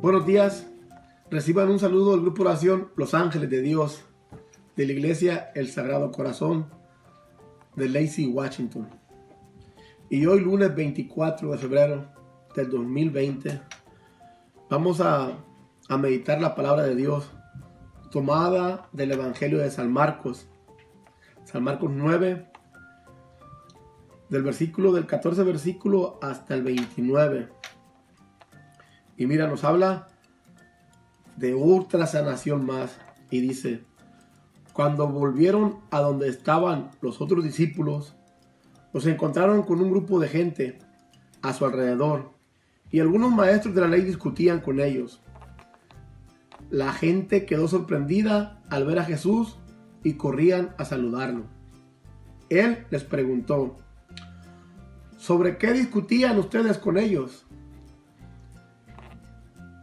Buenos días, reciban un saludo del grupo Oración Los Ángeles de Dios de la Iglesia El Sagrado Corazón de Lacey, Washington. Y hoy lunes 24 de febrero del 2020 vamos a meditar la palabra de Dios tomada del Evangelio de San Marcos 9 del 14 versículo hasta el 29. Y mira, nos habla de otra sanación más. Y dice: cuando volvieron a donde estaban los otros discípulos, los encontraron con un grupo de gente a su alrededor, y algunos maestros de la ley discutían con ellos. La gente quedó sorprendida al ver a Jesús y corrían a saludarlo. Él les preguntó: ¿sobre qué discutían ustedes con ellos?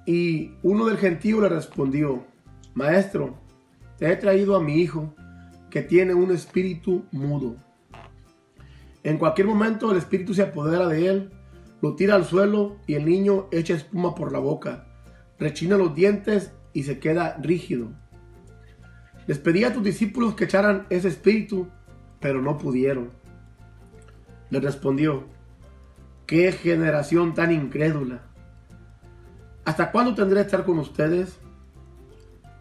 Y uno del gentío le respondió: Maestro, te he traído a mi hijo, que tiene un espíritu mudo. En cualquier momento el espíritu se apodera de él, lo tira al suelo y el niño echa espuma por la boca, rechina los dientes y se queda rígido. Les pedí a tus discípulos que echaran ese espíritu, pero no pudieron. Le respondió: ¡qué generación tan incrédula! ¿Hasta cuándo tendré que estar con ustedes?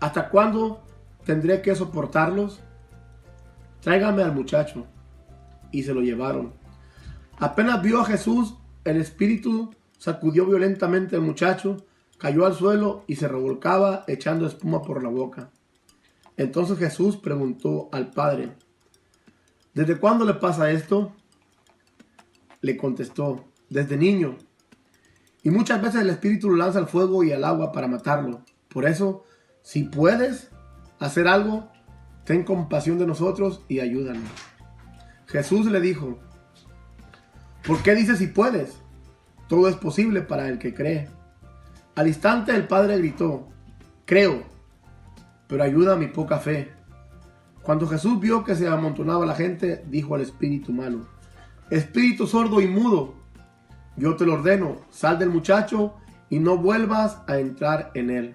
¿Hasta cuándo tendré que soportarlos? Tráigame al muchacho. Y se lo llevaron. Apenas vio a Jesús, el espíritu sacudió violentamente al muchacho, cayó al suelo y se revolcaba echando espuma por la boca. Entonces Jesús preguntó al padre: ¿desde cuándo le pasa esto? Le contestó: desde niño. Y muchas veces el espíritu lo lanza al fuego y al agua para matarlo. Por eso, si puedes hacer algo, ten compasión de nosotros y ayúdanos. Jesús le dijo: ¿por qué dices si puedes? Todo es posible para el que cree. Al instante el padre gritó: creo, pero ayuda a mi poca fe. Cuando Jesús vio que se amontonaba la gente, dijo al espíritu malo: espíritu sordo y mudo, yo te lo ordeno, sal del muchacho y no vuelvas a entrar en él.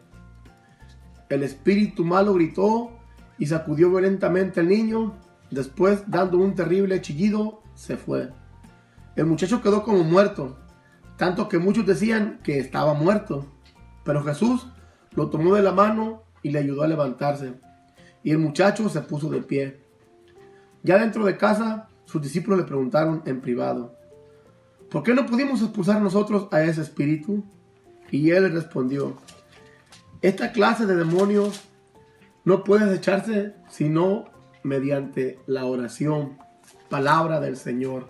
El espíritu malo gritó y sacudió violentamente al niño. Después, dando un terrible chillido, se fue. El muchacho quedó como muerto, tanto que muchos decían que estaba muerto. Pero Jesús lo tomó de la mano y le ayudó a levantarse. Y el muchacho se puso de pie. Ya dentro de casa, sus discípulos le preguntaron en privado: ¿por qué no pudimos expulsar nosotros a ese espíritu? Y él respondió: esta clase de demonios no puede echarse sino mediante la oración. Palabra del Señor.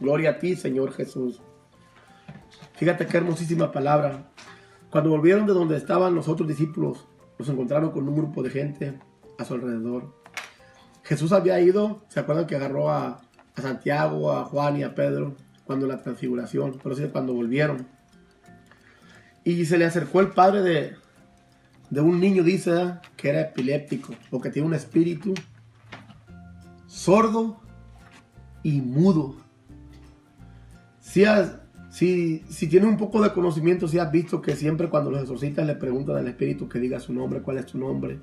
Gloria a ti, Señor Jesús. Fíjate qué hermosísima palabra. Cuando volvieron de donde estaban los otros discípulos, los encontraron con un grupo de gente a su alrededor. Jesús había ido, ¿se acuerdan que agarró a Santiago, a Juan y a Pedro cuando la transfiguración? Pero sí, cuando volvieron. Y se le acercó el padre de un niño, dice, que era epiléptico, o que tiene un espíritu sordo y mudo. Si tienes un poco de conocimiento, si has visto que siempre cuando los exorcistas le preguntan al espíritu que diga su nombre, cuál es tu nombre,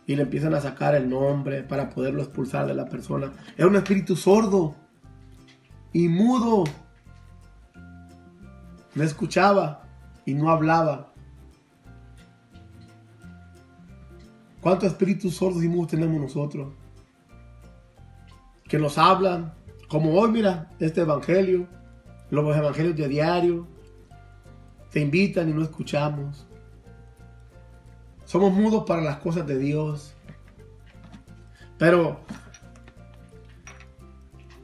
y le empiezan a sacar el nombre para poderlo expulsar de la persona. Era un espíritu sordo y mudo. No escuchaba y no hablaba. ¿Cuántos espíritus sordos y mudos tenemos nosotros? Que nos hablan, como hoy, mira, este evangelio, los evangelios de diario, te invitan y no escuchamos. Somos mudos para las cosas de Dios. Pero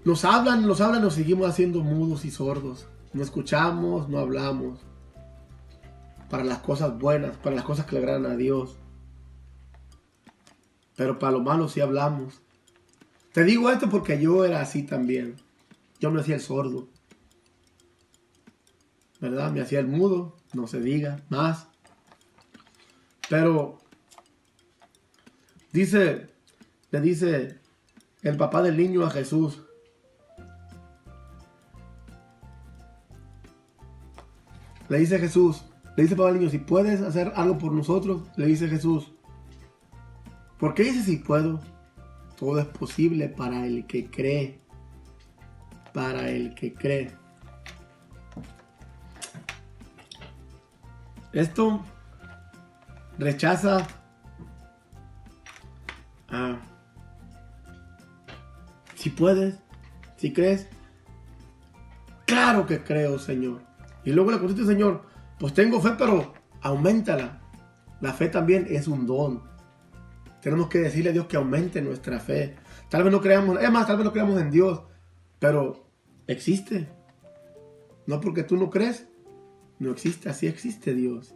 nos hablan, nos seguimos haciendo mudos y sordos. No escuchamos, no hablamos. Para las cosas buenas, para las cosas que le agradan a Dios. Pero para lo malo sí hablamos. Te digo esto porque yo era así también. Yo me hacía el sordo, ¿verdad? Me hacía el mudo, no se diga más. Pero le dice el papá del niño a Jesús: Le dice Jesús, le dice Pablo al niño, si puedes hacer algo por nosotros, le dice Jesús. ¿Por qué dice si puedo? Todo es posible para el que cree. Para el que cree. Esto rechaza si puedes, si crees. Claro que creo, Señor. Y luego le contesta, Señor, pues tengo fe, pero auméntala. La fe también es un don. Tenemos que decirle a Dios que aumente nuestra fe. Tal vez no creamos, es más, tal vez no creamos en Dios, pero existe. No porque tú no crees, no existe, así existe Dios.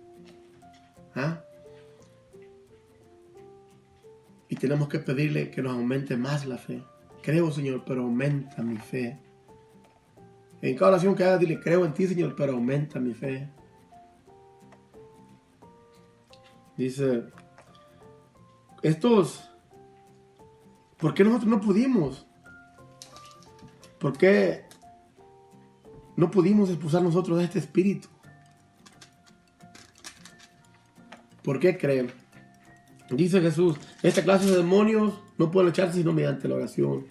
Y tenemos que pedirle que nos aumente más la fe. Creo, Señor, pero aumenta mi fe. En cada oración que hagas, dile, creo en ti, Señor, pero aumenta mi fe. Dice, ¿por qué nosotros no pudimos? ¿Por qué no pudimos expulsar nosotros de este espíritu? ¿Por qué creen? Dice Jesús, esta clase de demonios no pueden echarse sino mediante la oración.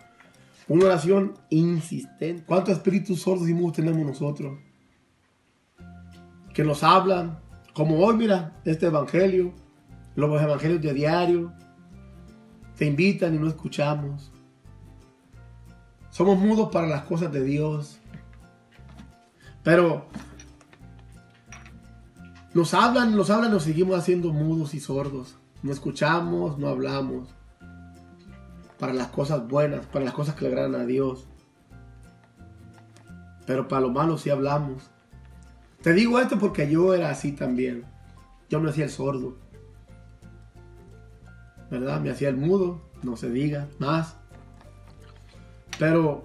Una oración insistente. ¿Cuántos espíritus sordos y mudos tenemos nosotros? Que nos hablan, como hoy, mira, este evangelio, los evangelios de diario, te invitan y no escuchamos. Somos mudos para las cosas de Dios. Pero nos hablan, nos seguimos haciendo mudos y sordos. No escuchamos, no hablamos. Para las cosas buenas, para las cosas que le agradan a Dios. Pero para lo malo sí hablamos. Te digo esto porque yo era así también. Yo me hacía el sordo. ¿Verdad? Me hacía el mudo, no se diga más. Pero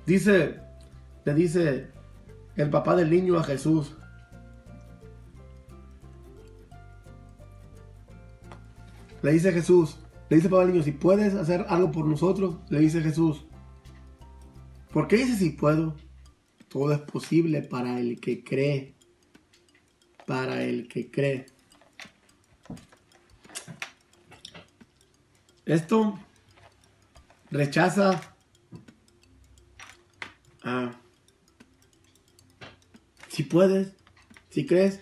le dice el papá del niño a Jesús. Le dice Jesús, le dice papá del niño, si puedes hacer algo por nosotros, le dice Jesús. ¿Por qué dice si puedo? Todo es posible para el que cree. Para el que cree. Esto rechaza si puedes, si crees.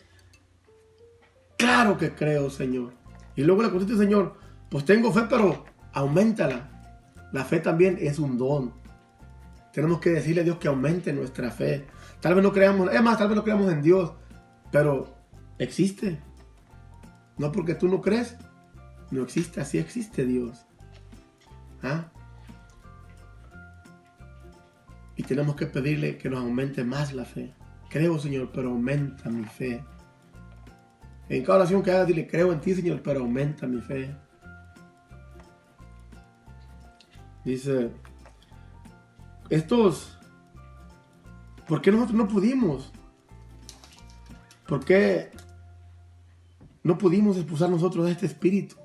Claro que creo, Señor. Y luego le contesta, Señor, pues tengo fe, pero auméntala. La fe también es un don. Tenemos que decirle a Dios que aumente nuestra fe. Tal vez no creamos, es más, tal vez no creamos en Dios, pero existe. No porque tú no crees, no existe, así existe Dios. Y tenemos que pedirle que nos aumente más la fe. Creo, Señor, pero aumenta mi fe. En cada oración que hagas, dile, creo en ti, Señor, pero aumenta mi fe. Dice, ¿por qué nosotros no pudimos? ¿Por qué no pudimos expulsar nosotros de este espíritu?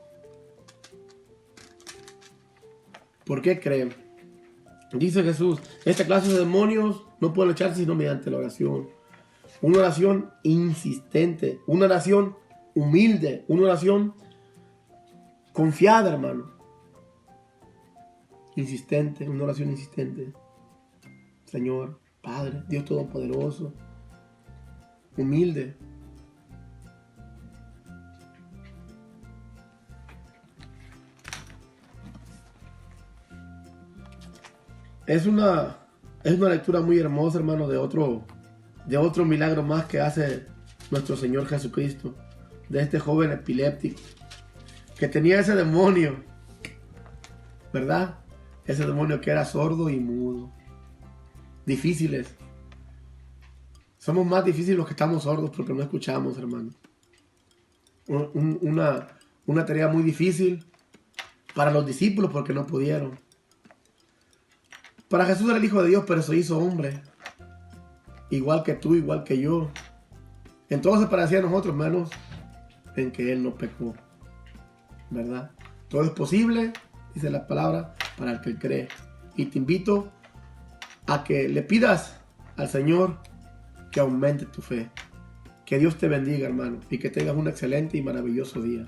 ¿Por qué creen? Dice Jesús, esta clase de demonios no pueden echarse sino mediante la oración. Una oración insistente, una oración humilde, una oración confiada, hermano. Insistente, una oración insistente. Señor, Padre, Dios Todopoderoso, humilde. Es una lectura muy hermosa, hermano, de otro milagro más que hace nuestro Señor Jesucristo, de este joven epiléptico que tenía ese demonio, ¿verdad? Ese demonio que era sordo y mudo. Difíciles. Somos más difíciles los que estamos sordos porque no escuchamos, hermano. Una tarea muy difícil para los discípulos porque no pudieron. Para Jesús era el Hijo de Dios, pero se hizo hombre. Igual que tú, igual que yo. En todo se parecía a nosotros, menos en que Él no pecó. ¿Verdad? Todo es posible, dice la palabra, para el que cree. Y te invito a que le pidas al Señor que aumente tu fe. Que Dios te bendiga, hermano, y que tengas un excelente y maravilloso día.